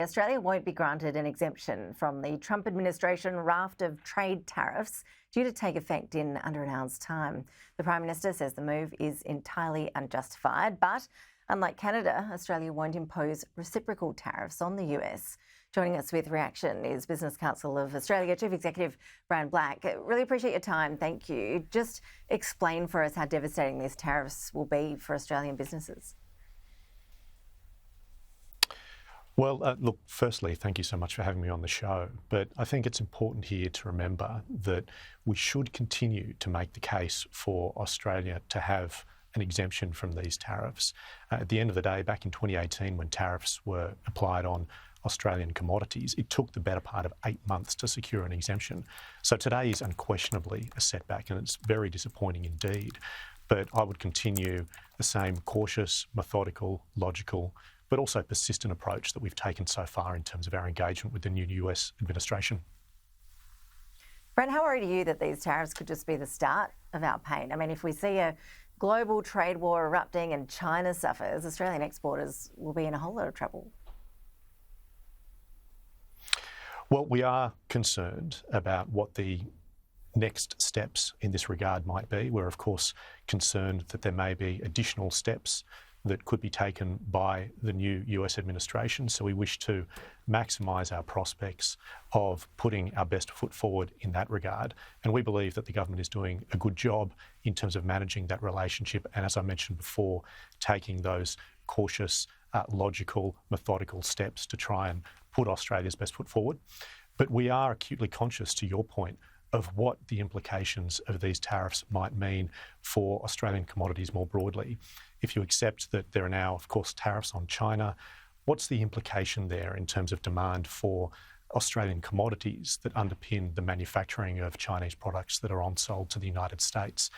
Australia won't be granted an exemption from the Trump administration raft of trade tariffs due to take effect in under an hour's time. The Prime Minister says the move is entirely unjustified, but unlike Canada, Australia won't impose reciprocal tariffs on the US. Joining us with reaction is Business Council of Australia Chief Executive Bran. Really appreciate your time. Thank you. Just explain for us how devastating these tariffs will be for Australian businesses. Well, look, firstly, thank you so much for having me on the show. But I think it's important here to remember that we should continue to make the case for Australia to have an exemption from these tariffs. At the end of the day, back in 2018, when tariffs were applied on Australian commodities, it took the better part of 8 months to secure an exemption. So today is unquestionably a setback, and it's very disappointing indeed. But I would continue the same cautious, methodical, logical, but also persistent approach that we've taken so far in terms of our engagement with the new US administration. Bran, how worried are you that these tariffs could just be the start of our pain? I mean, if we see a global trade war erupting and China suffers, Australian exporters will be in a whole lot of trouble. Well, we are concerned about what the next steps in this regard might be. We're, of course, concerned that there may be additional steps that could be taken by the new US administration. So we wish to maximise our prospects of putting our best foot forward in that regard. And we believe that the government is doing a good job in terms of managing that relationship. And as I mentioned before, taking those cautious, logical, methodical steps to try and put Australia's best foot forward. But we are acutely conscious, to your point, of what the implications of these tariffs might mean for Australian commodities more broadly. If you accept that there are now, of course, tariffs on China, what's the implication there in terms of demand for Australian commodities that underpin the manufacturing of Chinese products that are on-sold to the United States?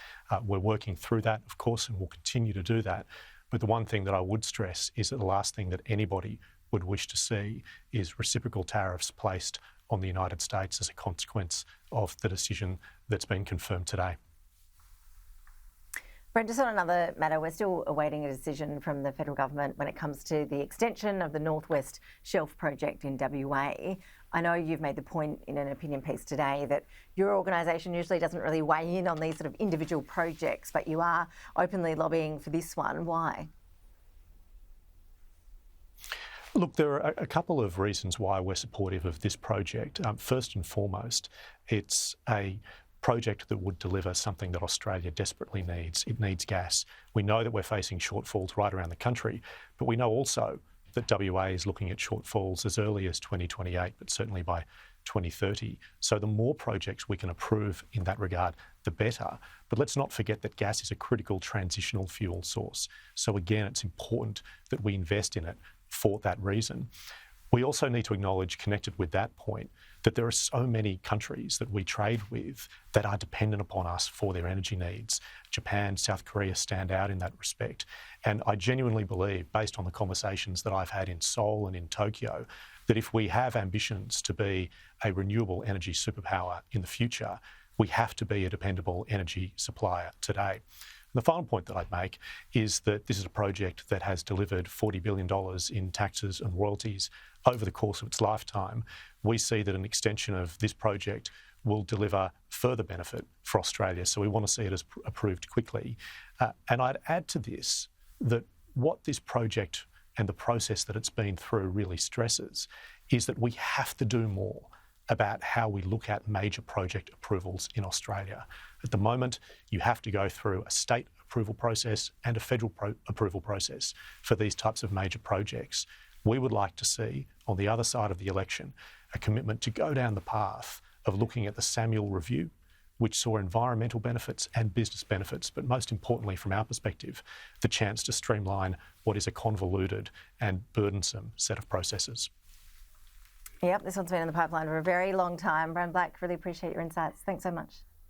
We're working through that, of course, and we'll continue to do that. But the one thing that I would stress is that the last thing that anybody would wish to see is reciprocal tariffs placed on the United States as a consequence of the decision that's been confirmed today. Bran, just on another matter, we're still awaiting a decision from the federal government when it comes to the extension of the North West Shelf project in WA. I know you've made the point in an opinion piece today that your organisation usually doesn't really weigh in on these sort of individual projects, but you are openly lobbying for this one. Why? Look, there are a couple of reasons why we're supportive of this project. First and foremost, it's a project that would deliver something that Australia desperately needs. It needs gas. We know that we're facing shortfalls right around the country, but we know also that WA is looking at shortfalls as early as 2028, but certainly by 2030. So the more projects we can approve in that regard, the better. But let's not forget that gas is a critical transitional fuel source. So again, it's important that we invest in it for that reason. We also need to acknowledge, connected with that point, that there are so many countries that we trade with that are dependent upon us for their energy needs. Japan, South Korea stand out in that respect. And I genuinely believe, based on the conversations that I've had in Seoul and in Tokyo, that if we have ambitions to be a renewable energy superpower in the future, we have to be a dependable energy supplier today. The final point that I'd make is that this is a project that has delivered $40 billion in taxes and royalties over the course of its lifetime. We see that an extension of this project will deliver further benefit for Australia, so we want to see it as approved quickly. And I'd add to this that what this project and the process that it's been through really stresses is that we have to do more about how we look at major project approvals in Australia. At the moment, you have to go through a state approval process and a federal approval process for these types of major projects. We would like to see, on the other side of the election, a commitment to go down the path of looking at the Samuel Review, which saw environmental benefits and business benefits, but most importantly, from our perspective, the chance to streamline what is a convoluted and burdensome set of processes. Yep, this one's been in the pipeline for a very long time. Bran, really appreciate your insights. Thanks so much.